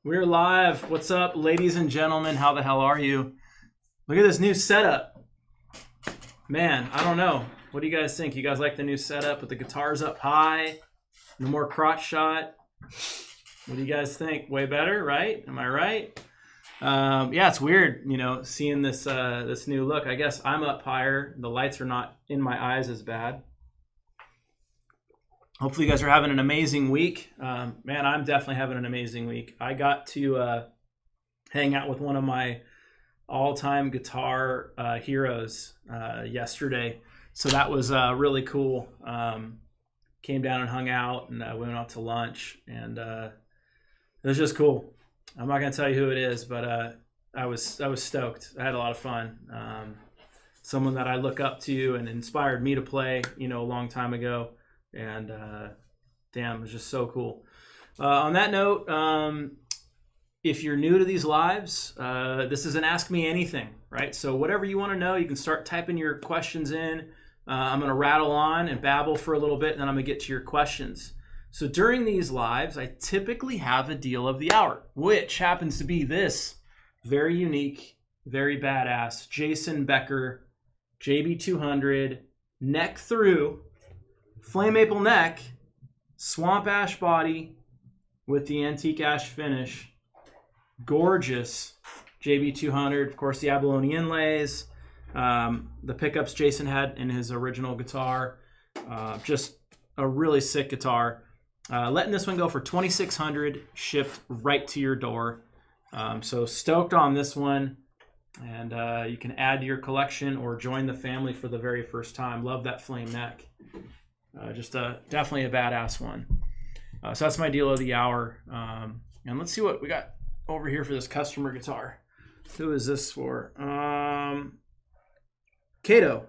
We're live. What's up, ladies and gentlemen? How the hell are you? Look at this new setup. Man, I don't know. What do you guys think? You guys like the new setup with the guitars up high? No more crotch shot? What do you guys think? Way better, right? Am I right? Yeah, it's weird, you know, seeing this this new look. I guess I'm up higher. The lights are not in my eyes as bad. Hopefully you guys are having an amazing week. Man, I'm definitely having an amazing week. I got to hang out with one of my all-time guitar heroes yesterday. So that was really cool. Came down and hung out, and we went out to lunch, and it was just cool. I'm not going to tell you who it is, but I was stoked. I had a lot of fun. Someone that I look up to and inspired me to play, you know, a long time ago. And damn, it was just so cool. On that note, if you're new to these lives, this is an Ask Me Anything, right? So whatever you want to know, you can start typing your questions in. I'm going to rattle on and babble for a little bit, and then I'm going to get to your questions. So during these lives, I typically have a deal of the hour, which happens to be this very unique, very badass Jason Becker JB200 neck through flame maple neck, swamp ash body with the antique ash finish. Gorgeous JB200. Of course, the abalone inlays. The pickups Jason had in his original guitar. Just a really sick guitar. Letting this one go for $2,600, shipped right to your door. So stoked on this one. And you can add to your collection or join the family for the very first time. Love that flame neck. Just definitely a badass one. So that's my deal of the hour. And let's see what we got over here for this customer guitar. Who is this for? Cato.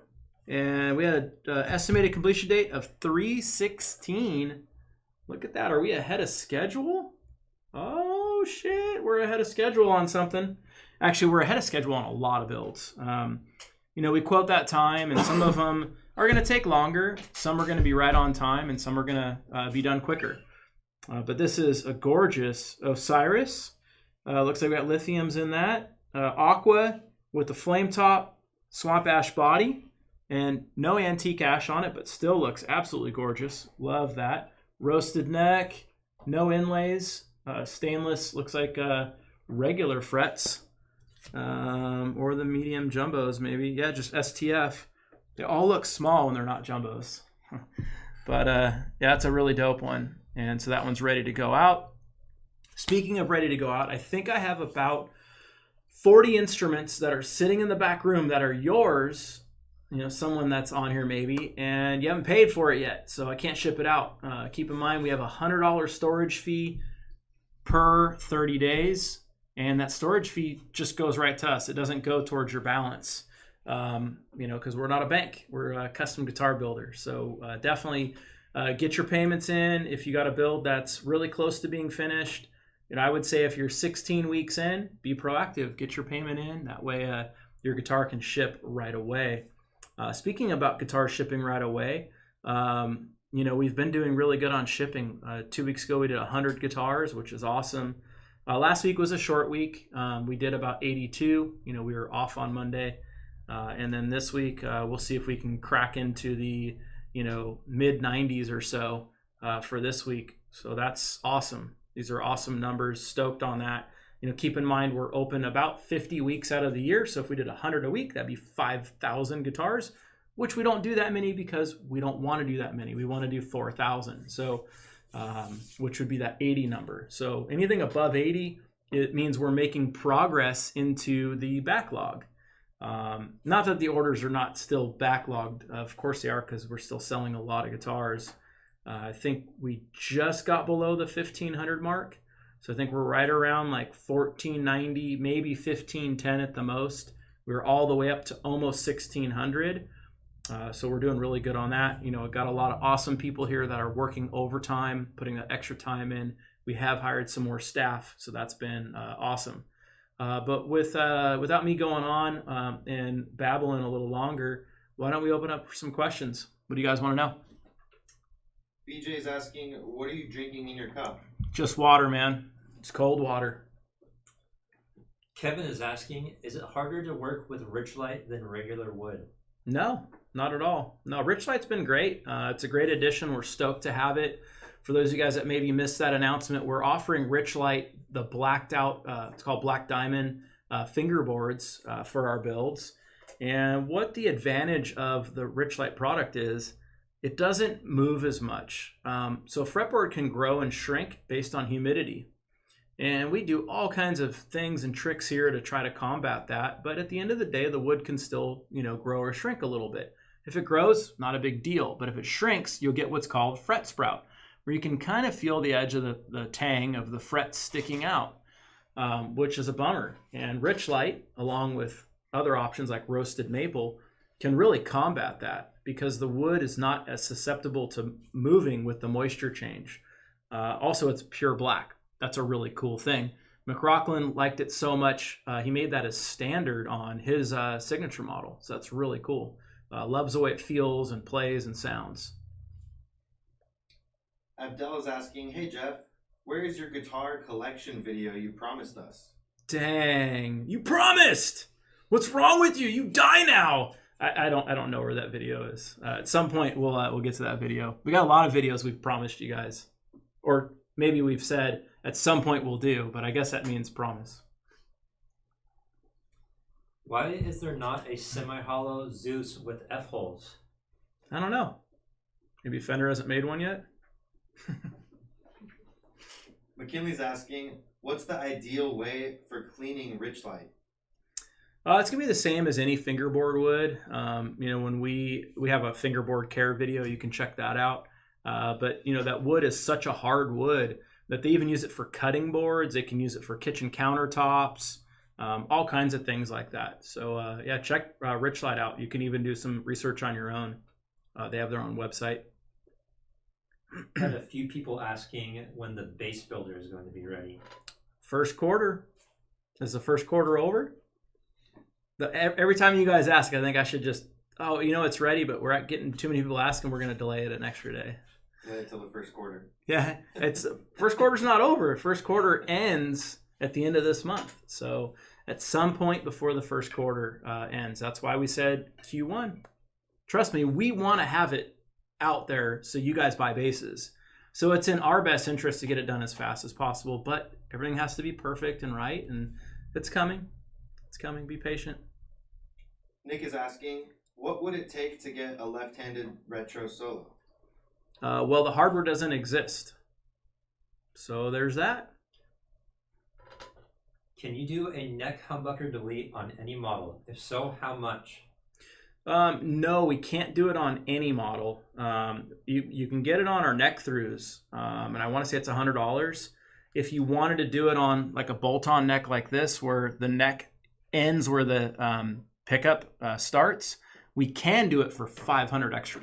And we had an estimated completion date of 3/16. Look at that. Are we ahead of schedule? Oh, shit. We're ahead of schedule on something. Actually, we're ahead of schedule on a lot of builds. You know, we quote that time, and some of them are going to take longer. Some are going to be right on time, and some are going to be done quicker. But this is a gorgeous Osiris. Looks like we got lithiums in that. Aqua with the flame top, swamp ash body, and no antique ash on it, but still looks absolutely gorgeous. Love that. Roasted neck, no inlays, stainless, looks like regular frets, or the medium jumbos maybe. Yeah, just STF. They all look small when they're not jumbos. But yeah, it's a really dope one. And so that one's ready to go out. Speaking of ready to go out, I think I have about 40 instruments that are sitting in the back room that are yours. You know, someone that's on here maybe, and you haven't paid for it yet, so I can't ship it out. Keep in mind, we have a $100 storage fee per 30 days, and that storage fee just goes right to us. It doesn't go towards your balance, you know, because we're not a bank. We're a custom guitar builder. So definitely get your payments in. If you got a build that's really close to being finished, and I would say if you're 16 weeks in, be proactive. Get your payment in. That way your guitar can ship right away. Speaking about guitar shipping right away, you know, we've been doing really good on shipping. 2 weeks ago, we did 100 guitars, which is awesome. Last week was a short week. We did about 82. You know, we were off on Monday. And then this week, we'll see if we can crack into the, you know, mid 90s or so for this week. So that's awesome. These are awesome numbers. Stoked on that. You know, keep in mind, we're open about 50 weeks out of the year. So if we did 100 a week, that'd be 5,000 guitars, which we don't do that many because we don't want to do that many. We want to do 4,000. So, which would be that 80 number. So anything above 80, it means we're making progress into the backlog. Not that the orders are not still backlogged. Of course they are, because we're still selling a lot of guitars. I think we just got below the 1,500 mark. So I think we're right around like 1,490, maybe 1,510 at the most. We're all the way up to almost 1,600. So we're doing really good on that. You know, we've got a lot of awesome people here that are working overtime, putting that extra time in. We have hired some more staff, so that's been awesome. But without me going on and babbling a little longer, why don't we open up for some questions? What do you guys want to know? BJ's asking, what are you drinking in your cup? Just water, man. It's cold water. Kevin is asking, is it harder to work with Richlight than regular wood? No, not at all. No, Richlight's been great. It's a great addition. We're stoked to have it. For those of you guys that maybe missed that announcement, we're offering Richlight, the blacked out, it's called Black Diamond fingerboards for our builds. And what the advantage of the Richlight product is, it doesn't move as much. So fretboard can grow and shrink based on humidity. And we do all kinds of things and tricks here to try to combat that. But at the end of the day, the wood can still, grow or shrink a little bit. If it grows, not a big deal. But if it shrinks, you'll get what's called fret sprout, where you can kind of feel the edge of the tang of the fret sticking out, which is a bummer. And Richlight, along with other options like roasted maple, can really combat that because the wood is not as susceptible to moving with the moisture change. Also, it's pure black. That's a really cool thing. McRocklin liked it so much, he made that as standard on his signature model. So that's really cool. Loves the way it feels and plays and sounds. Abdel is asking, hey Jeff, where is your guitar collection video you promised us? Dang, you promised! What's wrong with you? You die now! I don't know where that video is. At some point we'll get to that video. We got a lot of videos we've promised you guys. Or maybe we've said at some point we'll do, but I guess that means promise. Why is there not a semi-hollow Zeus with F-holes? I don't know. Maybe Fender hasn't made one yet? McKinley's asking, what's the ideal way for cleaning Richlight? It's going to be the same as any fingerboard would. When we have a fingerboard care video, you can check that out. But that wood is such a hard wood that they even use it for cutting boards. They can use it for kitchen countertops, all kinds of things like that. So check Richlight out. You can even do some research on your own. They have their own website. Had a few people asking when the base builder is going to be ready. First quarter. Is the first quarter over? Every time you guys ask, I think I should just, it's ready, but we're getting too many people asking. We're going to delay it an extra day. Until the first quarter. Yeah, it's first quarter's not over. First quarter ends at the end of this month. So at some point before the first quarter ends. That's why we said Q1. Trust me, we want to have it out there so you guys buy bases. So it's in our best interest to get it done as fast as possible, but everything has to be perfect and right, and it's coming. It's coming. Be patient. Nick is asking, what would it take to get a left-handed retro solo? Well, the hardware doesn't exist. So there's that. Can you do a neck humbucker delete on any model? If so, how much? No, we can't do it on any model. You can get it on our neck throughs, and I want to say it's $100. If you wanted to do it on like a bolt-on neck like this, where the neck ends where the pickup starts, we can do it for $500 extra.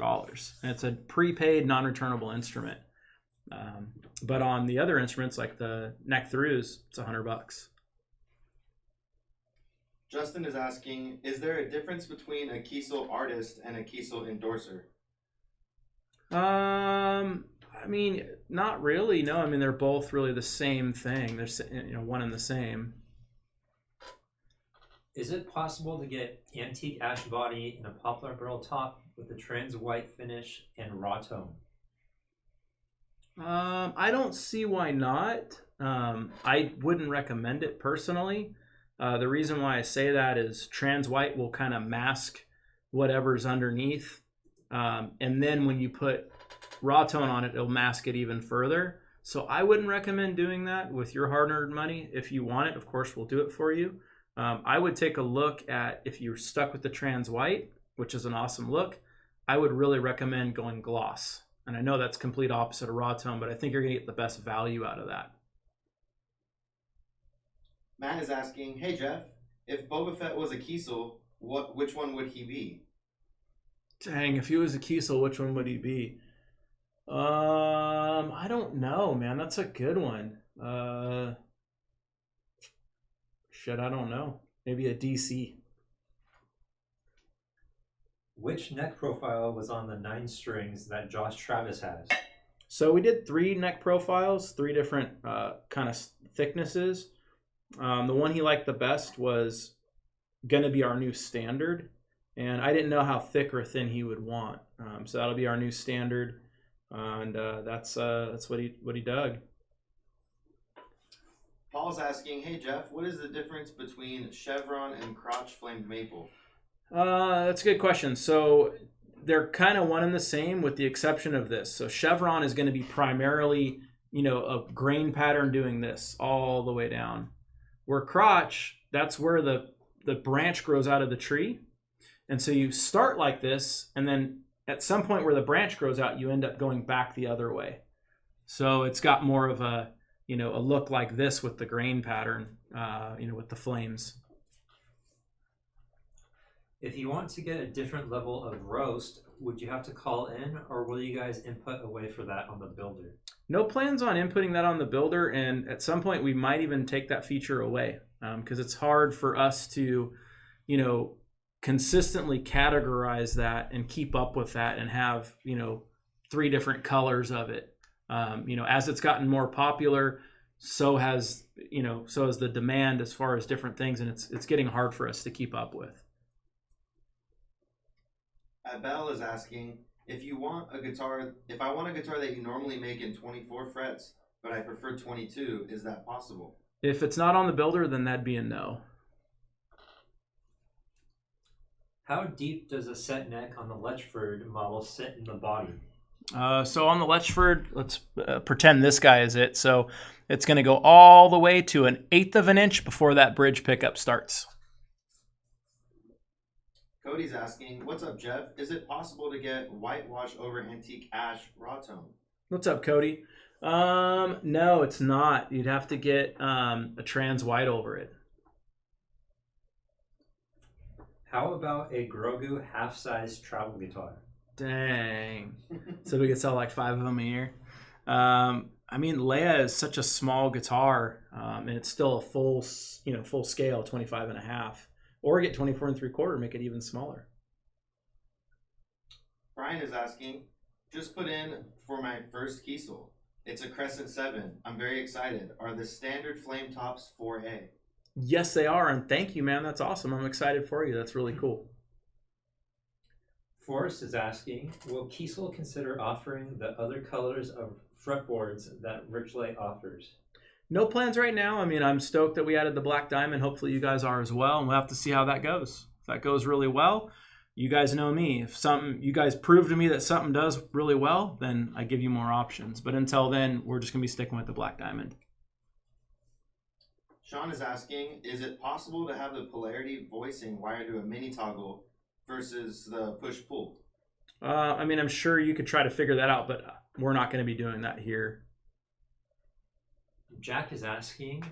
And it's a prepaid, non-returnable instrument. But on the other instruments, like the neck throughs, it's $100. Justin is asking, is there a difference between a Kiesel artist and a Kiesel endorser? I mean, not really. No, I mean, they're both really the same thing. They're one and the same. Is it possible to get antique ash body and a poplar burl top with a trans white finish and raw tone? I don't see why not. I wouldn't recommend it personally. The reason why I say that is trans white will kind of mask whatever's underneath. And then when you put raw tone on it, it'll mask it even further. So I wouldn't recommend doing that with your hard-earned money. If you want it, of course, we'll do it for you. I would take a look at, if you're stuck with the trans white, which is an awesome look, I would really recommend going gloss. And I know that's complete opposite of raw tone, but I think you're going to get the best value out of that. Matt is asking, hey Jeff, if Boba Fett was a Kiesel, which one would he be? Dang, if he was a Kiesel, which one would he be? I don't know, man. That's a good one. Shit, I don't know. Maybe a DC. Which neck profile was on the 9 strings that Josh Travis has? So we did 3 neck profiles, 3 different kind of thicknesses. The one he liked the best was going to be our new standard, and I didn't know how thick or thin he would want. So that'll be our new standard, and that's what he dug. Paul's asking, hey Jeff, what is the difference between Chevron and Crotch flamed maple? That's a good question. So they're kind of one and the same with the exception of this. So Chevron is going to be primarily, a grain pattern doing this all the way down. Where Crotch, that's where the branch grows out of the tree. And so you start like this, and then at some point where the branch grows out, you end up going back the other way. So it's got more of a look like this with the grain pattern, with the flames. If you want to get a different level of roast, would you have to call in, or will you guys input away for that on the builder? No plans on inputting that on the builder, and at some point we might even take that feature away because it's hard for us to, consistently categorize that and keep up with that and have, 3 different colors of it. As it's gotten more popular, so has the demand as far as different things, and it's getting hard for us to keep up with. Abel is asking, if I want a guitar that you normally make in 24 frets, but I prefer 22, is that possible? If it's not on the builder, then that'd be a no. How deep does a set neck on the Lechford model sit in the body? So on the Lechford, let's pretend this guy is it. So it's going to go all the way to 1/8 of an inch before that bridge pickup starts. Cody's asking, what's up, Jeff? Is it possible to get whitewash over antique ash raw tone? What's up, Cody? No, it's not. You'd have to get a trans white over it. How about a Grogu half-size travel guitar? Dang. So we could sell like 5 of them a year. Leia is such a small guitar, and it's still a full scale 25.5. Or get 24 3/4, make it even smaller. Brian is asking, just put in for my first Kiesel. It's a Crescent 7. I'm very excited. Are the standard flame tops 4A? Yes, they are, and thank you, man. That's awesome. I'm excited for you. That's really cool. Forrest is asking, will Kiesel consider offering the other colors of fretboards that Richlay offers? No plans right now. I'm stoked that we added the black diamond. Hopefully you guys are as well, and we'll have to see how that goes. If that goes really well, you guys know me. If you guys prove to me that something does really well, then I give you more options. But until then, we're just going to be sticking with the black diamond. Sean is asking, is it possible to have the polarity voicing wired to a mini toggle versus the push-pull? I'm sure you could try to figure that out, but we're not going to be doing that here. Jack is asking,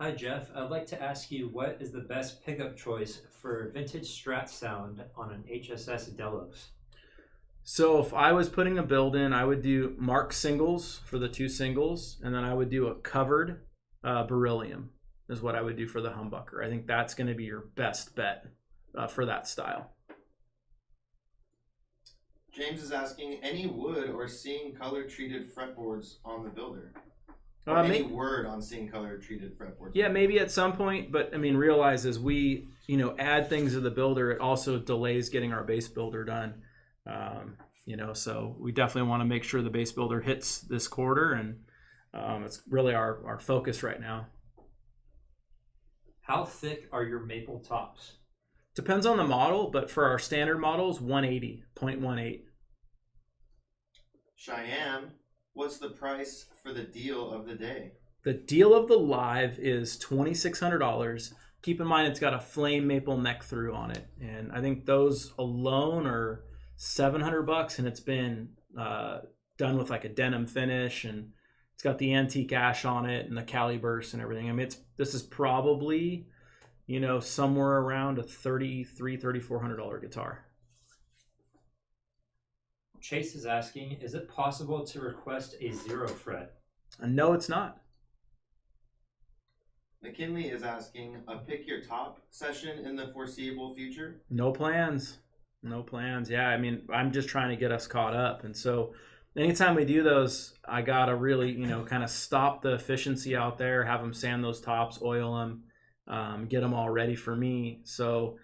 hi Jeff, I'd like to ask you what is the best pickup choice for vintage Strat sound on an HSS Delos? So if I was putting a build in, I would do Mark singles for the 2 singles, and then I would do a covered beryllium is what I would do for the humbucker. I think that's going to be your best bet for that style. James is asking, any wood or seeing color treated fretboards on the builder? Or any word on seeing color treated fretboards? Yeah, maybe at some point, but realize as we add things to the builder, it also delays getting our base builder done. So we definitely want to make sure the base builder hits this quarter, and it's really our focus right now. How thick are your maple tops? Depends on the model, but for our standard models, 180.18. Cheyenne, what's the price for the deal of the day? The deal of the live is $2,600. Keep in mind it's got a flame maple neck through on it, and I think those alone are $700, and it's been done with like a denim finish, and it's got the antique ash on it and the Cali burst and everything. This is probably somewhere around a $3,400 guitar. Chase is asking, is it possible to request a 0 fret? No, it's not. McKinley is asking, a pick your top session in the foreseeable future? No plans. Yeah, I'm just trying to get us caught up. And so anytime we do those, I gotta really, kind of stop the efficiency out there, have them sand those tops, oil them, get them all ready for me. So,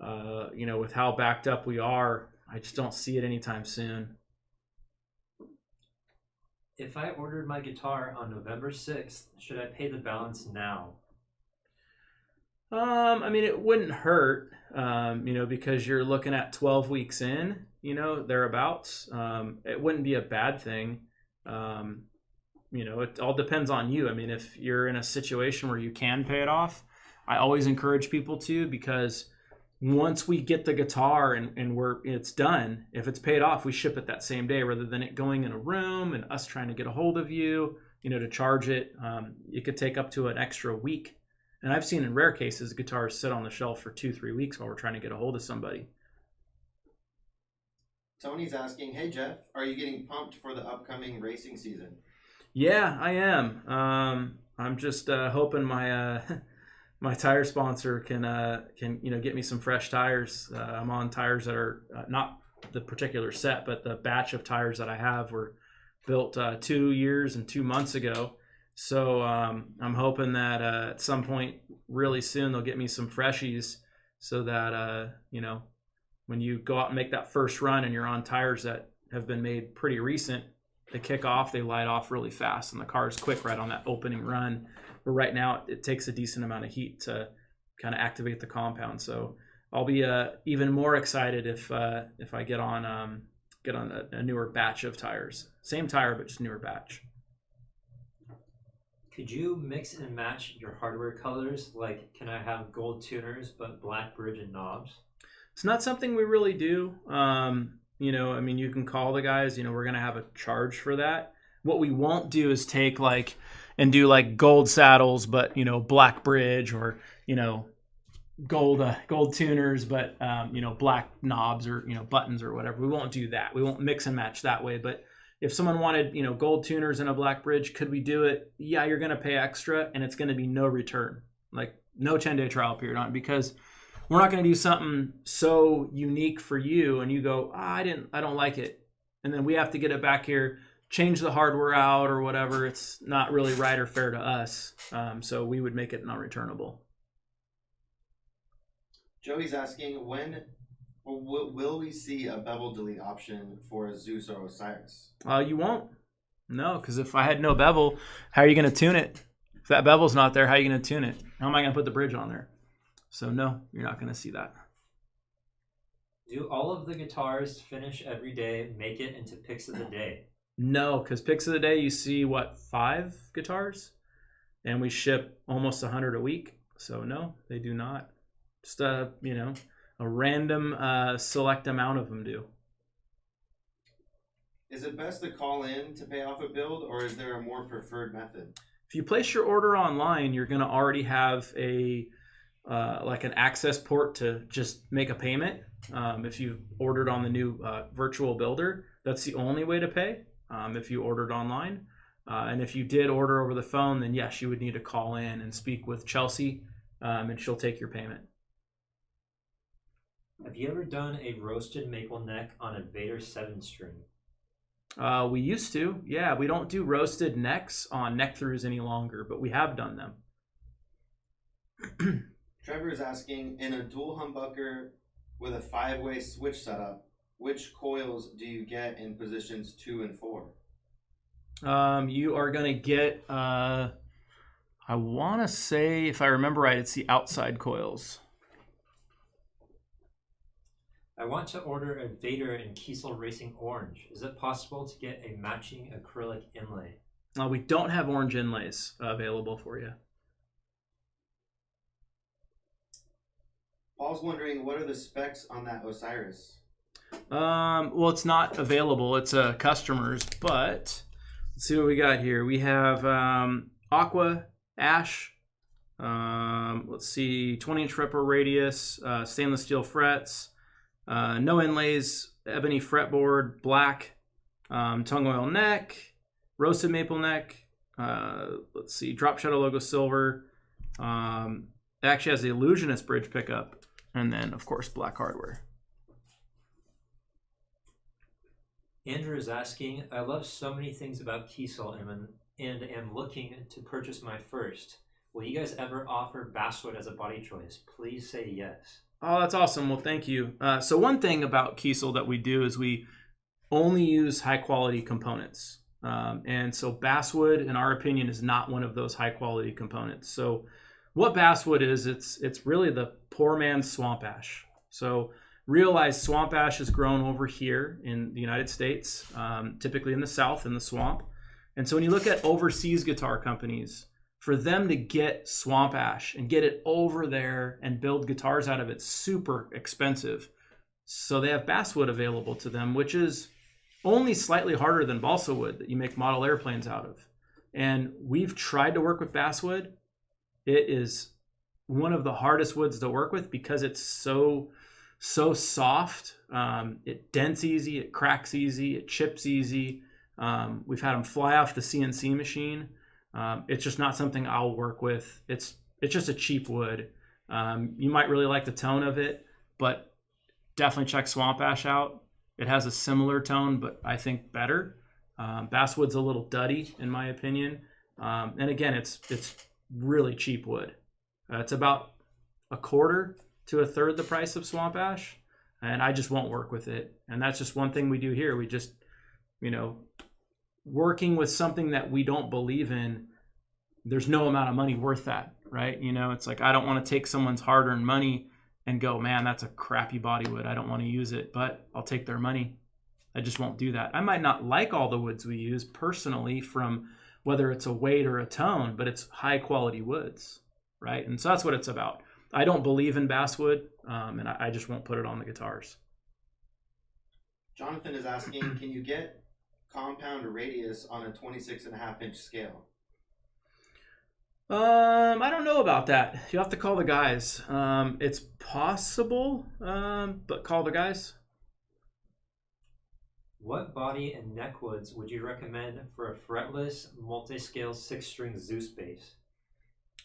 with how backed up we are, I just don't see it anytime soon. If I ordered my guitar on November 6th, should I pay the balance now? It wouldn't hurt, because you're looking at 12 weeks in, thereabouts. It wouldn't be a bad thing. It all depends on you. I mean, if you're in a situation where you can pay it off, I always encourage people to, because once we get the guitar and it's done, if it's paid off, we ship it that same day rather than it going in a room and us trying to get a hold of you, to charge it. It could take up to an extra week. And I've seen in rare cases, guitars sit on the shelf for 2-3 weeks while we're trying to get a hold of somebody. Tony's asking, hey Jeff, are you getting pumped for the upcoming racing season? Yeah, I am. I'm just hoping my my tire sponsor can get me some fresh tires. I'm on tires that are not the particular set, but the batch of tires that I have were built 2 years and 2 months ago. So I'm hoping that at some point really soon they'll get me some freshies so that, when you go out and make that first run and you're on tires that have been made pretty recent, they kick off, they light off really fast, and the car is quick right on that opening run. But right now it takes a decent amount of heat to kind of activate the compound. So I'll be even more excited if I get on a newer batch of tires. Same tire, but just newer batch. Could you mix and match your hardware colors? Like, can I have gold tuners but black bridge and knobs? It's not something we really do. You can call the guys, we're going to have a charge for that. What we won't do is take and do gold saddles, but, black bridge, or, gold tuners, but, black knobs or, buttons or whatever. We won't do that. We won't mix and match that way. But if someone wanted, gold tuners and a black bridge, could we do it? Yeah, you're going to pay extra, and it's going to be no return, no 10-day trial period on it, because we're not going to do something so unique for you and you go, I don't like it. And then we have to get it back here, change the hardware out or whatever. It's not really right or fair to us. So we would make it non-returnable. Joey's asking, when will we see a bevel delete option for a Zeus or Osiris? You won't. No, because if I had no bevel, how are you going to tune it? If that bevel's not there, how are you going to tune it? How am I going to put the bridge on there? So no, you're not going to see that. Do all of the guitars finish every day make it into picks of the day? No, because picks of the day, you see, 5 guitars? And we ship almost 100 a week. So no, they do not. Just a random select amount of them do. Is it best to call in to pay off a build, or is there a more preferred method? If you place your order online, you're going to already have an access port to just make a payment. If you ordered on the new virtual builder, that's the only way to pay if you ordered online. And if you did order over the phone, then yes, you would need to call in and speak with Chelsea, and she'll take your payment. Have you ever done a roasted maple neck on a Vader 7-string? We used to. Yeah, we don't do roasted necks on neck throughs any longer, but we have done them. Trevor is asking, in a dual humbucker with a 5-way switch setup, which coils do you get in positions 2 and 4? You are going to get, I want to say, if I remember right, it's the outside coils. I want to order a Vader in Kiesel Racing Orange. Is it possible to get a matching acrylic inlay? We don't have orange inlays available for you. Paul's wondering, what are the specs on that Osiris? Well, it's not available. It's a customer's, but let's see what we got here. We have aqua, ash, let's see, 20-inch ripper radius, stainless steel frets, no inlays, ebony fretboard, black, tongue oil neck, roasted maple neck, let's see, drop shadow logo silver. It actually has the Illusionist bridge pickup, and then, of course, black hardware. Andrew is asking, I love so many things about Kiesel and am looking to purchase my first. Will you guys ever offer basswood as a body choice? Please say yes. Oh, that's awesome. Well, thank you. So one thing about Kiesel that we do is we only use high quality components. And so basswood, in our opinion, is not one of those high quality components. So what basswood is, it's really the poor man's swamp ash. So realize swamp ash is grown over here in the United States, typically in the South, in the swamp. And so when you look at overseas guitar companies, for them to get swamp ash and get it over there and build guitars out of it, super expensive. So they have basswood available to them, which is only slightly harder than balsa wood that you make model airplanes out of. And we've tried to work with basswood. It is one of the hardest woods to work with because it's so soft. It dents easy, it cracks easy, it chips easy. We've had them fly off the CNC machine. It's just not something I'll work with. It's just a cheap wood. You might really like the tone of it, but definitely check swamp ash out. It has a similar tone, but I think better. Basswood's a little duddy in my opinion. And again, it's really cheap wood. It's about a quarter to a third the price of swamp ash, and I just won't work with it. And that's just one thing we do here. We just, working with something that we don't believe in, there's no amount of money worth that, right? It's like, I don't want to take someone's hard-earned money and go, man, that's a crappy bodywood, I don't want to use it, but I'll take their money. I just won't do that. I might not like all the woods we use personally, from whether it's a weight or a tone, but it's high quality woods, right? And so that's what it's about. I don't believe in basswood, and I just won't put it on the guitars. Jonathan is asking, can you get compound radius on a 26.5-inch scale? I don't know about that. You have to call the guys. It's possible, but call the guys. What body and neck woods would you recommend for a fretless, multi-scale 6-string Zeus bass?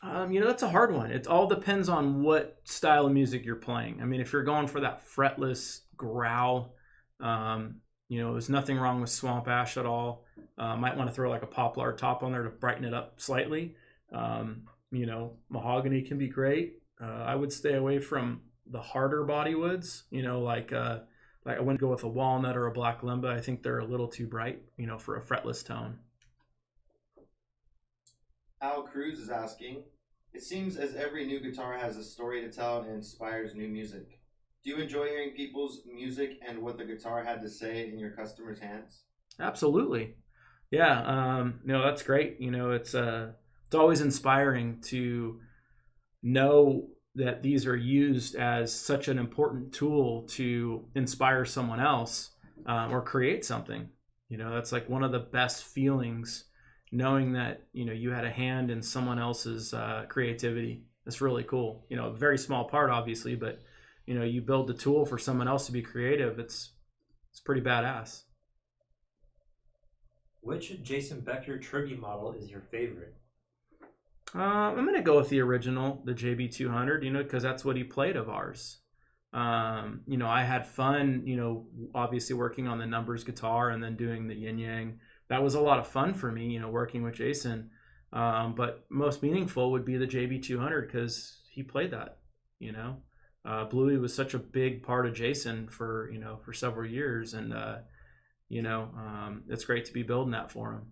That's a hard one. It all depends on what style of music you're playing. I mean, if you're going for that fretless growl, there's nothing wrong with swamp ash at all. Might want to throw like a poplar top on there to brighten it up slightly. Mahogany can be great. I would stay away from the harder body woods, like I wouldn't go with a walnut or a black limba. I think they're a little too bright, for a fretless tone. Al Cruz is asking, it seems as every new guitar has a story to tell and inspires new music. Do you enjoy hearing people's music and what the guitar had to say in your customers' hands? Absolutely. Yeah. That's great. It's always inspiring to know that these are used as such an important tool to inspire someone else, or create something. That's like one of the best feelings, knowing that, you had a hand in someone else's creativity. That's really cool. A very small part, obviously, but you build the tool for someone else to be creative. It's pretty badass. Which Jason Becker tribute model is your favorite? I'm going to go with the original, the JB200, because that's what he played of ours. I had fun, obviously working on the numbers guitar and then doing the yin yang. That was a lot of fun for me, working with Jason. But most meaningful would be the JB200 because he played that, Bluey was such a big part of Jason for several years. And, it's great to be building that for him.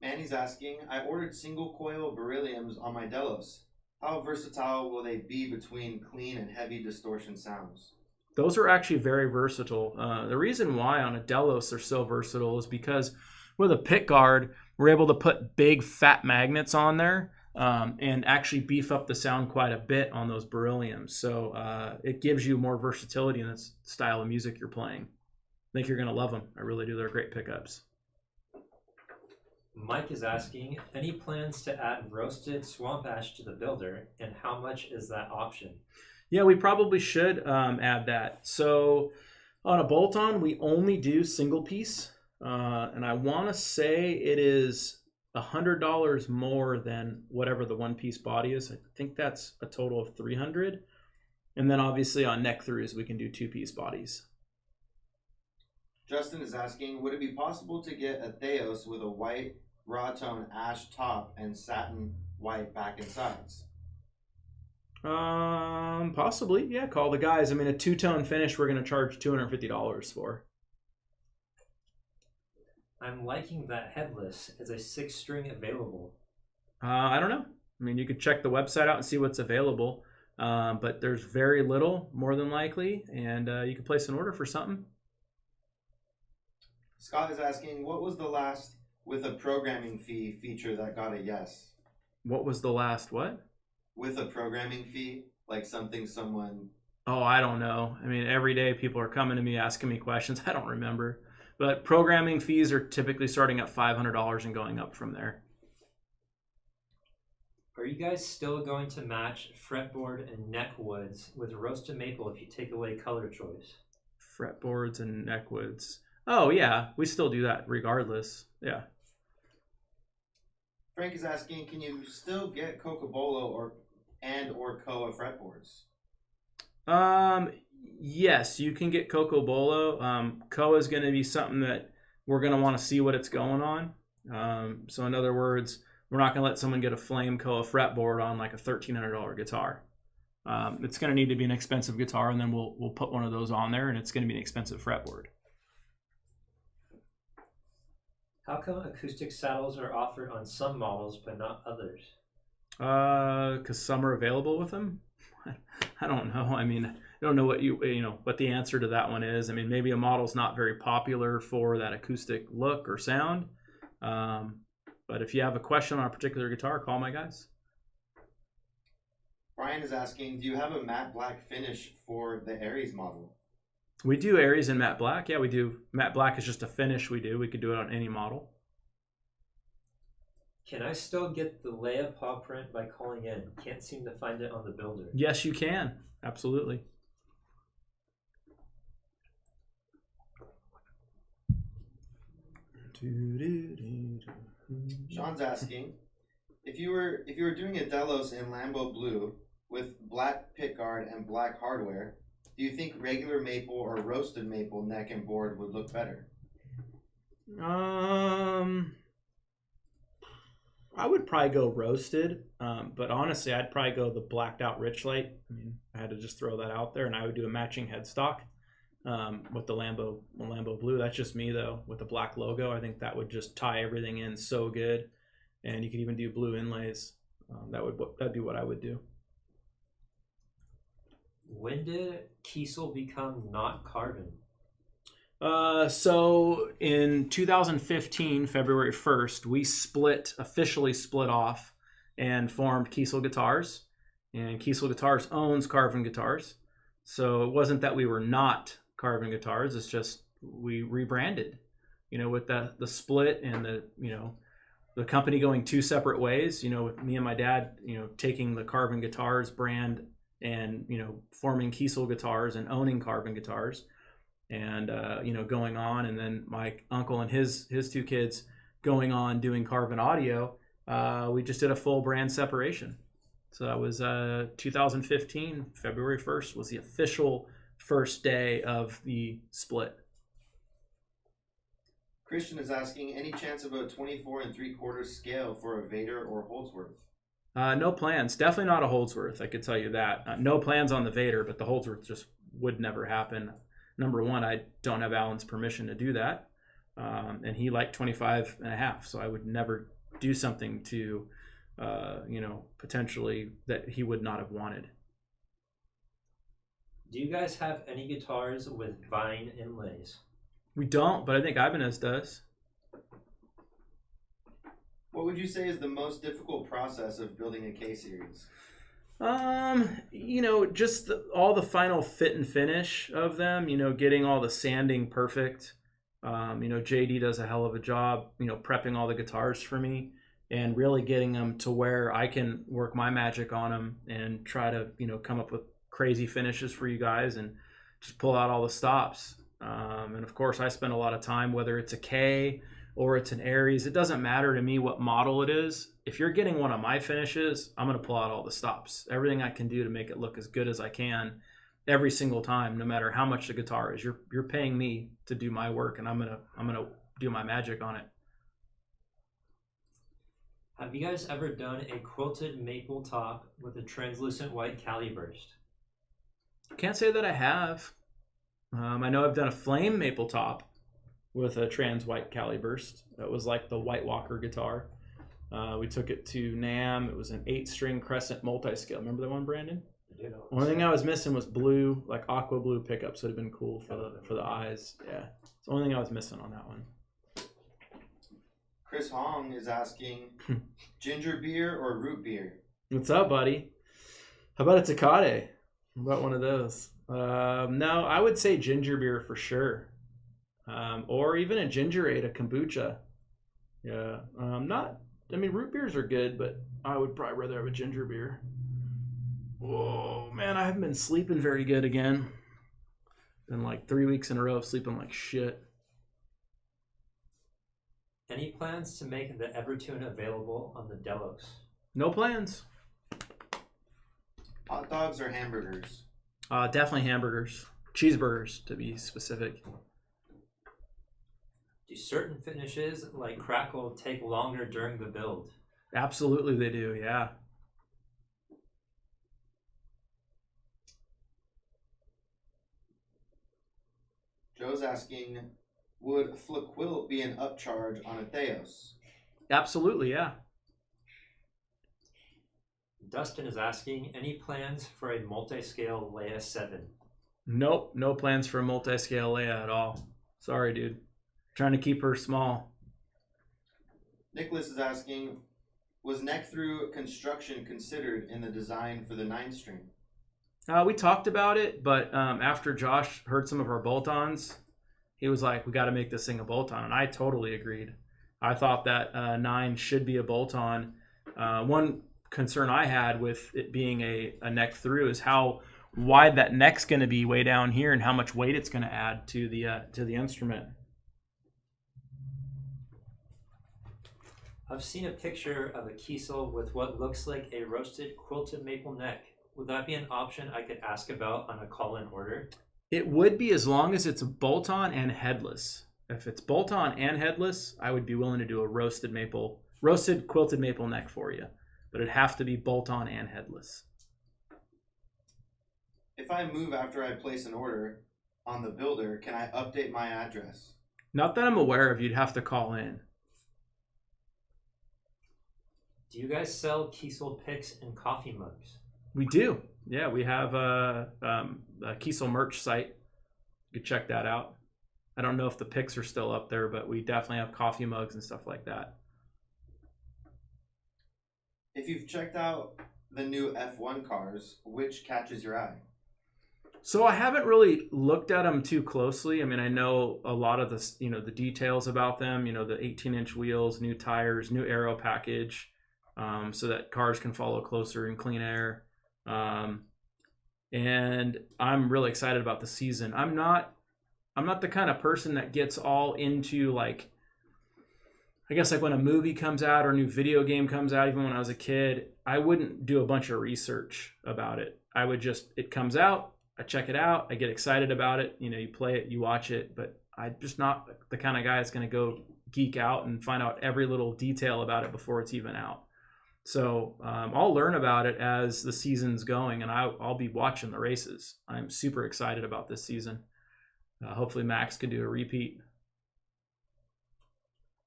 Manny's asking, I ordered single coil berylliums on my Delos. How versatile will they be between clean and heavy distortion sounds? Those are actually very versatile. The reason why on a Delos they're so versatile is because with a pick guard, we're able to put big fat magnets on there and actually beef up the sound quite a bit on those berylliums. So it gives you more versatility in this style of music you're playing. I think you're going to love them. I really do. They're great pickups. Mike is asking, any plans to add roasted swamp ash to the builder, and how much is that option? Yeah, we probably should add that. So on a bolt-on, we only do single piece, and I want to say it is $100 more than whatever the one-piece body is. I think that's a total of $300. And then obviously on neck throughs, we can do two-piece bodies. Justin is asking, would it be possible to get a Theos with a white raw tone ash top and satin white back and sides? Possibly. Yeah, call the guys. I mean, a two-tone finish we're going to charge $250 for. I'm liking that headless. Is a 6-string available? I don't know. I mean, you could check the website out and see what's available. But there's very little, more than likely, and you can place an order for something. Scott is asking, what was the last with a programming fee feature that got a yes? What was the last what? With a programming fee, like something someone... Oh, I don't know. I mean, every day people are coming to me asking me questions. I don't remember. But programming fees are typically starting at $500 and going up from there. Are you guys still going to match fretboard and neck woods with roasted maple if you take away color choice? Fretboards and neck woods. Oh, yeah. We still do that regardless. Yeah. Frank is asking, can you still get Cocobolo or Koa fretboards? Yes, you can get Cocobolo. Koa is going to be something that we're going to want to see what it's going on. So in other words, we're not going to let someone get a flame Koa fretboard on like a $1,300 guitar. It's going to need to be an expensive guitar, and then we'll put one of those on there, and it's going to be an expensive fretboard. How come acoustic saddles are offered on some models but not others? Because some are available with them. I don't know. I mean, I don't know what what the answer to that one is. I mean, maybe a model's not very popular for that acoustic look or sound. But if you have a question on a particular guitar, call my guys. Brian is asking, do you have a matte black finish for the Aries model? We do Aries in matte black. Yeah, we do. Matte black is just a finish we do. We could do it on any model. Can I still get the Leia paw print by calling in? Can't seem to find it on the builder. Yes, you can. Absolutely. Sean's asking, if you were doing a Delos in Lambo Blue with black pickguard and black hardware, do you think regular maple or roasted maple neck and board would look better? I would probably go roasted, but honestly, I'd probably go the blacked out rich light. I mean, I had to just throw that out there, and I would do a matching headstock with the Lambo Blue. That's just me though, with the black logo. I think that would just tie everything in so good, and you could even do blue inlays. That'd be what I would do. When did Kiesel become not carbon? So in 2015, February 1st, we officially split off and formed Kiesel Guitars. And Kiesel Guitars owns Carbon Guitars. So it wasn't that we were not Carbon Guitars, it's just we rebranded. With the split and the company going two separate ways, with me and my dad, taking the Carbon Guitars brand and forming Kiesel Guitars and owning Carbon Guitars, and going on, and then my uncle and his two kids going on doing Carbon Audio. We just did a full brand separation. So that was 2015. February 1st was the official first day of the split. Christian is asking, any chance of a 24 3/4 scale for a Vader or Holdsworth? No plans. Definitely not a Holdsworth, I could tell you that. No plans on the Vader, but the Holdsworth just would never happen. Number one, I don't have Alan's permission to do that. And he liked 25.5, so I would never do something to, potentially that he would not have wanted. Do you guys have any guitars with vine inlays? We don't, but I think Ibanez does. What would you say is the most difficult process of building a K-series? Just all the final fit and finish of them, getting all the sanding perfect. JD does a hell of a job, prepping all the guitars for me and really getting them to where I can work my magic on them and try to, come up with crazy finishes for you guys and just pull out all the stops. And of course I spend a lot of time, whether it's a K or it's an Aries, it doesn't matter to me what model it is. If you're getting one of my finishes, I'm going to pull out all the stops. Everything I can do to make it look as good as I can. every single time, no matter how much the guitar is. You're paying me to do my work, and I'm gonna do my magic on it. Have you guys ever done a quilted maple top with a translucent white Cali burst? Can't say that I have. I know I've done a flame maple top with a trans white Cali burst. That was like the White Walker guitar. We took it to NAMM. It was an 8-string crescent multi-scale. Remember that one, Brandon? Only thing I was missing was blue, like aqua blue pickups. Would have been cool for the eyes. Yeah, it's the only thing I was missing on that one. Chris Hong is asking, ginger beer or root beer? What's up, buddy? How about a Tecate? How about one of those? No, I would say ginger beer for sure. Or even a gingerade, a kombucha. Yeah, root beers are good, but I would probably rather have a ginger beer. Whoa, man, I haven't been sleeping very good again. Been like 3 weeks in a row of sleeping like shit. Any plans to make the Evertune available on the Delos? No plans. Hot dogs or hamburgers? Definitely hamburgers. Cheeseburgers, to be specific. Do certain finishes, like crackle, take longer during the build? Absolutely they do, yeah. Joe's asking, would Flaquilt be an upcharge on a Theos? Absolutely, yeah. Dustin is asking, any plans for a multi-scale Leia 7? Nope, no plans for a multi-scale Leia at all. Sorry, dude. Trying to keep her small. Nicholas is asking, was neck-through construction considered in the design for the 9-string? We talked about it, but after Josh heard some of our bolt-ons, he was like, we got to make this thing a bolt-on, and I totally agreed. I thought that 9 should be a bolt-on. One concern I had with it being a neck through is how wide that neck's going to be way down here and how much weight it's going to add to the instrument. I've seen a picture of a Kiesel with what looks like a roasted quilted maple neck. Would that be an option I could ask about on a call-in order? It would be, as long as it's a bolt-on and headless. If it's bolt-on and headless, I would be willing to do a roasted quilted maple neck for you. But it'd have to be bolt-on and headless. If I move after I place an order on the builder, can I update my address? Not that I'm aware of. You'd have to call in. Do you guys sell Keysold picks and coffee mugs? We do. Yeah, we have a Kiesel merch site. You could check that out. I don't know if the picks are still up there, but we definitely have coffee mugs and stuff like that. If you've checked out the new F1 cars, which catches your eye? So I haven't really looked at them too closely. I mean, I know a lot of the details about them, the 18-inch wheels, new tires, new aero package, so that cars can follow closer in clean air. And I'm really excited about the season. I'm not the kind of person that gets all into I guess when a movie comes out or a new video game comes out. Even when I was a kid, I wouldn't do a bunch of research about it. I would it comes out, I check it out, I get excited about it. You play it, you watch it, but I'm just not the kind of guy that's going to go geek out and find out every little detail about it before it's even out. So I'll learn about it as the season's going, and I'll be watching the races. I'm super excited about this season. Hopefully Max can do a repeat.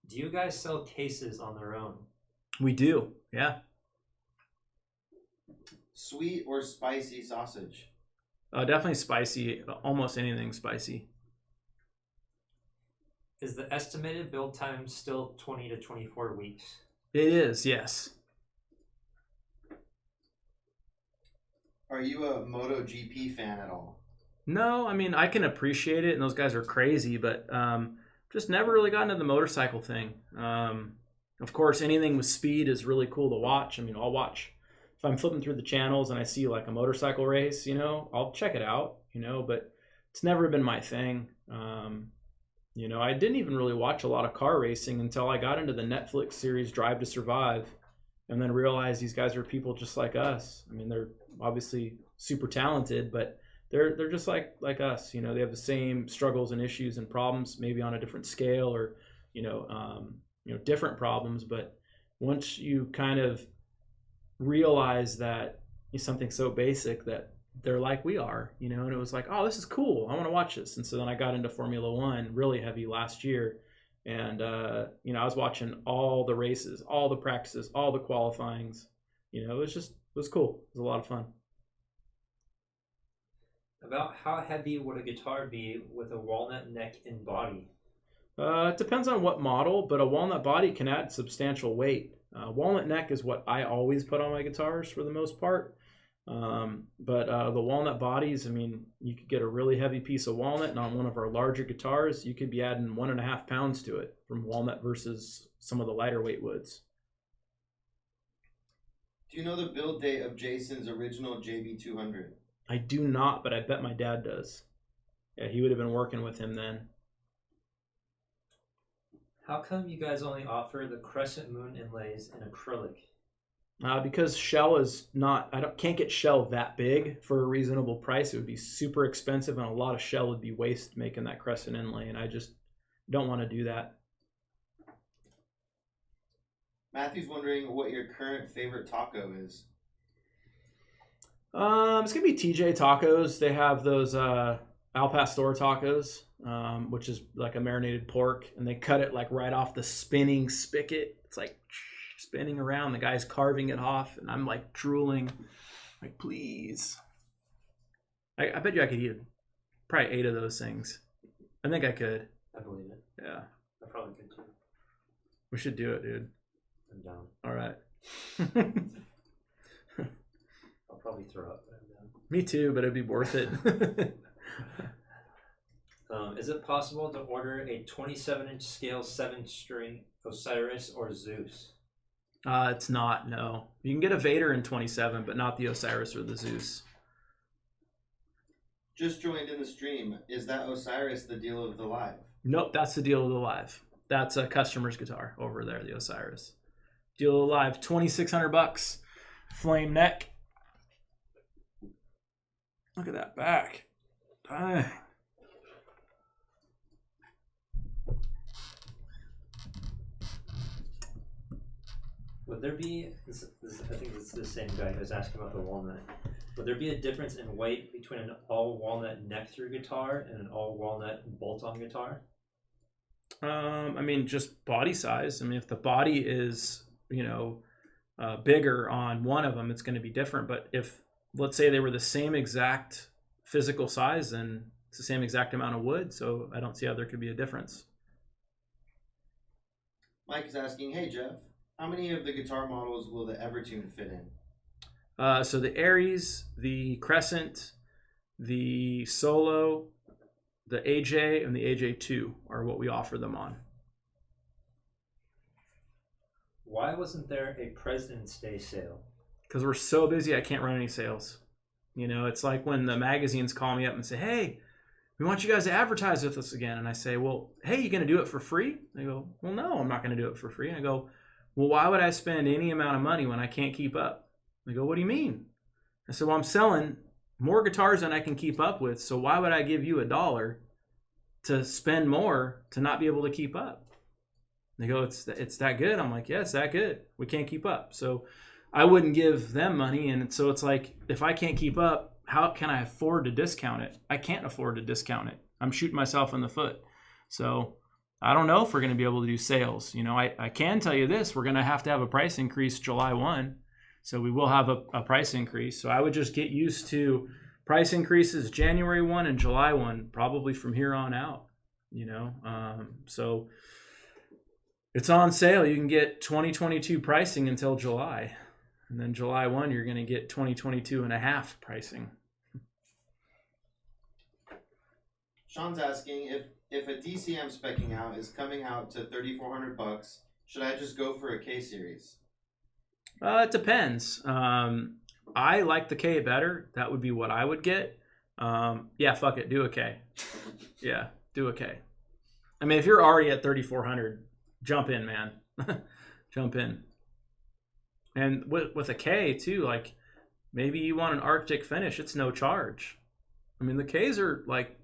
Do you guys sell cases on their own? We do, yeah. Sweet or spicy sausage? Definitely spicy. Almost anything spicy. Is the estimated build time still 20 to 24 weeks? It is, yes. Are you a MotoGP fan at all? No, I mean, I can appreciate it, and those guys are crazy, but just never really got into the motorcycle thing. Of course, anything with speed is really cool to watch. I mean, I'll watch. If I'm flipping through the channels and I see a motorcycle race, I'll check it out, but it's never been my thing. I didn't even really watch a lot of car racing until I got into the Netflix series Drive to Survive, and then realized these guys are people just like us. I mean, they're obviously super talented, but they're just like us. You know, they have the same struggles and issues and problems, maybe on a different scale, or different problems. But once you kind of realize that it's something so basic that they're like we are, you know, and it was like, oh, this is cool, I want to watch this. And so then I got into Formula One really heavy last year, and I was watching all the races, all the practices, all the qualifyings. You know, it was cool. It was a lot of fun. About how heavy would a guitar be with a walnut neck and body? It depends on what model, but a walnut body can add substantial weight. Walnut neck is what I always put on my guitars for the most part. But the walnut bodies, I mean, you could get a really heavy piece of walnut, and on one of our larger guitars, you could be adding 1.5 pounds to it from walnut versus some of the lighter weight woods. Do you know the build date of Jason's original JB200? I do not, but I bet my dad does. Yeah, he would have been working with him then. How come you guys only offer the crescent moon inlays in acrylic? Because shell is not, can't get shell that big for a reasonable price. It would be super expensive, and a lot of shell would be waste making that crescent inlay, and I just don't want to do that. Matthew's wondering what your current favorite taco is. It's gonna be TJ Tacos. They have those Al Pastor tacos, which is like a marinated pork, and they cut it like right off the spinning spigot. It's like spinning around. The guy's carving it off, and I'm like drooling, like, please. I bet you I could eat probably 8 of those things. I think I could. I believe it. Yeah. I probably could too. We should do it, dude. I'm down. All right. I'll probably throw up, but I'm down. Me too, but it'd be worth it. Is it possible to order a 27-inch scale 7-string Osiris or Zeus? It's not, no. You can get a Vader in 27, but not the Osiris or the Zeus. Just joined in the stream. Is that Osiris the deal of the live? Nope, that's the deal of the live. That's a customer's guitar over there, the Osiris. Deal of the live, $2,600. Flame neck. Look at that back. Dang. Would there be, I think this is the same guy who was asking about the walnut. Would there be a difference in weight between an all walnut neck through guitar and an all walnut bolt on guitar? I mean, just body size. I mean, if the body is, bigger on one of them, it's going to be different. But if, let's say they were the same exact physical size, then it's the same exact amount of wood. So I don't see how there could be a difference. Mike is asking, hey, Jeff, how many of the guitar models will the Evertune fit in? So the Aries, the Crescent, the Solo, the AJ, and the AJ2 are what we offer them on. Why wasn't there a President's Day sale? Because we're so busy, I can't run any sales. You know, it's like when the magazines call me up and say, hey, we want you guys to advertise with us again. And I say, well, hey, you going to do it for free? They go, well, no, I'm not going to do it for free. And I go, well, why would I spend any amount of money when I can't keep up? They go, what do you mean? I said, well, I'm selling more guitars than I can keep up with. So why would I give you $1 to spend more to not be able to keep up? They go, it's that good? I'm like, yeah, it's that good. We can't keep up. So I wouldn't give them money. And so it's like, if I can't keep up, how can I afford to discount it? I can't afford to discount it. I'm shooting myself in the foot. So I don't know if we're going to be able to do sales. You know, I can tell you this, we're going to have a price increase July 1. So we will have a price increase. So I would just get used to price increases January 1 and July 1, probably from here on out, so it's on sale. You can get 2022 pricing until July. And then July 1, you're going to get 2022 and a half pricing. Sean's asking if a DCM specking out is coming out to $3,400, should I just go for a K series? It depends. I like the K better. That would be what I would get. Yeah, fuck it. Do a K. Yeah, do a K. I mean, if you're already at 3,400, jump in, man. Jump in. And with a K too, like maybe you want an Arctic finish, it's no charge. I mean, the Ks are like,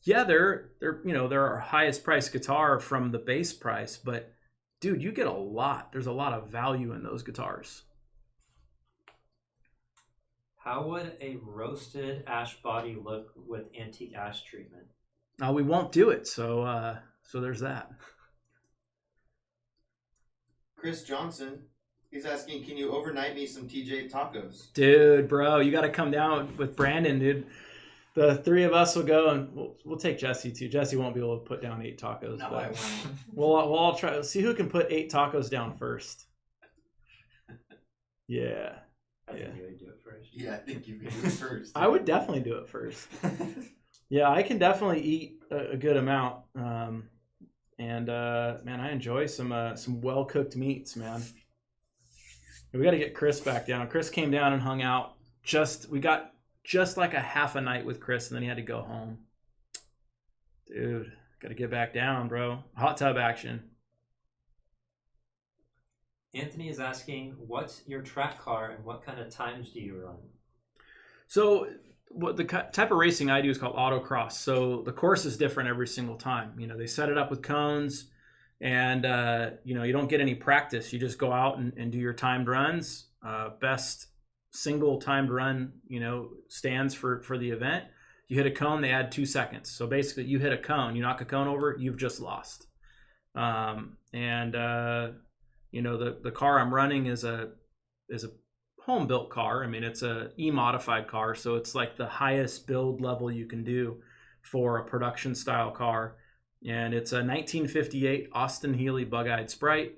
yeah, they're our highest priced guitar from the base price, but dude, you get a lot. There's a lot of value in those guitars. How would a roasted ash body look with antique ash treatment? We won't do it, so there's that. Chris Johnson, he's asking, can you overnight me some TJ tacos? Dude, bro, you got to come down with Brandon, dude. The three of us will go, and we'll take Jesse too. Jesse won't be able to put down 8 tacos. No, but I won't. we'll all try. See who can put 8 tacos down first. Yeah. I think you would do it first. Yeah, I think you can do it first. I would definitely do it first. Yeah, I can definitely eat a good amount. Man, I enjoy some well-cooked meats, man. We got to get Chris back down. Chris came down and hung out. We got just like a half a night with Chris, and then he had to go home. Dude, got to get back down, bro. Hot tub action. Anthony is asking, what's your track car and what kind of times do you run? So what the type of racing I do is called autocross. So the course is different every single time. They set it up with cones, and you don't get any practice. You just go out and do your timed runs. Best single timed run, stands for the event. You hit a cone, they add 2 seconds. So basically, you hit a cone, you knock a cone over, you've just lost. The car I'm running is a home built car. I mean, it's a modified car, so it's like the highest build level you can do for a production style car. And it's a 1958 Austin Healey bug-eyed Sprite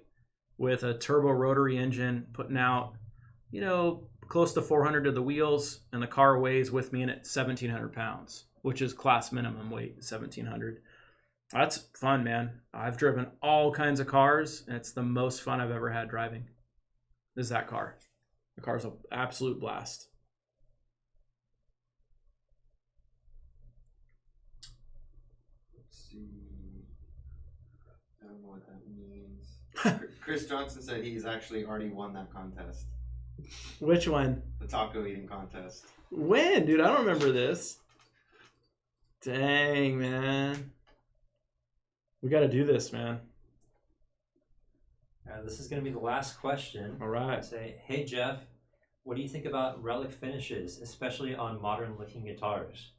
with a turbo rotary engine, putting out, close to 400 to the wheels, and the car weighs with me in it 1,700 pounds, which is class minimum weight, 1,700. That's fun, man. I've driven all kinds of cars, and it's the most fun I've ever had driving. Is that car. The car's an absolute blast. Let's see. I don't know what that means. Chris Johnson said he's actually already won that contest. Which one? The taco eating contest. When, dude? I don't remember this. Dang, man. We got to do this, man. This is going to be the last question. All right. Say, hey, Jeff, what do you think about relic finishes, especially on modern-looking guitars?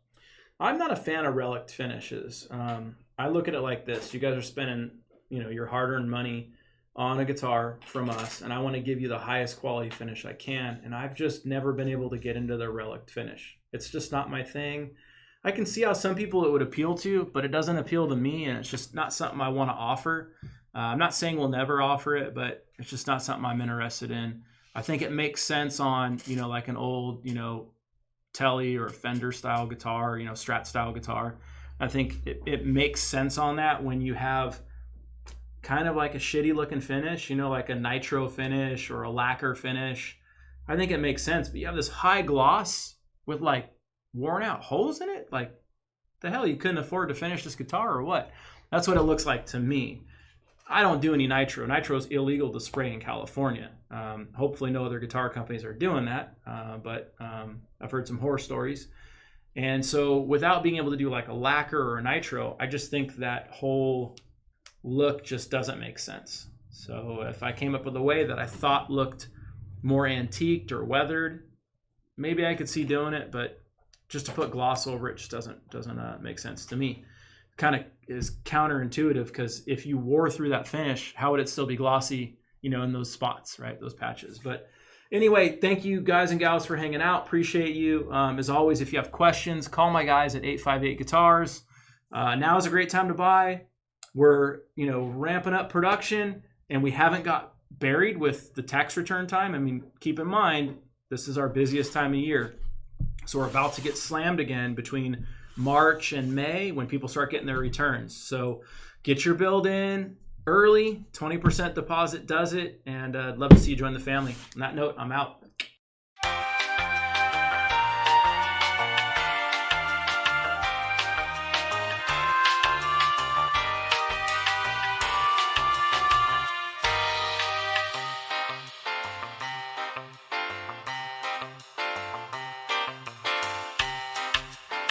I'm not a fan of relic finishes. I look at it like this. You guys are spending, your hard-earned money on a guitar from us, and I want to give you the highest quality finish I can, and I've just never been able to get into the relic finish. It's just not my thing. I can see how some people it would appeal to, but it doesn't appeal to me, and it's just not something I want to offer. I'm not saying we'll never offer it, but it's just not something I'm interested in. I think it makes sense on, like an old, Telly or Fender style guitar, Strat style guitar. I think it makes sense on that when you have kind of like a shitty looking finish, like a nitro finish or a lacquer finish. I think it makes sense, but you have this high gloss with like worn out holes in it. Like, the hell, you couldn't afford to finish this guitar or what? That's what it looks like to me. I don't do any nitro. Nitro is illegal to spray in California. Hopefully no other guitar companies are doing that, but I've heard some horror stories. And so without being able to do like a lacquer or a nitro, I just think that whole look just doesn't make sense. So if I came up with a way that I thought looked more antiqued or weathered, maybe I could see doing it, but just to put gloss over it just doesn't make sense to me. Kind of is counterintuitive, because if you wore through that finish, how would it still be glossy, in those spots, right? Those patches. But anyway, thank you guys and gals for hanging out. Appreciate you. As always, if you have questions, call my guys at 858 Guitars. Now is a great time to buy. We're, ramping up production, and we haven't got buried with the tax return time. I mean, keep in mind, this is our busiest time of year. So we're about to get slammed again between March and May when people start getting their returns. So get your build in early. 20% deposit does it. And I'd love to see you join the family. On that note, I'm out.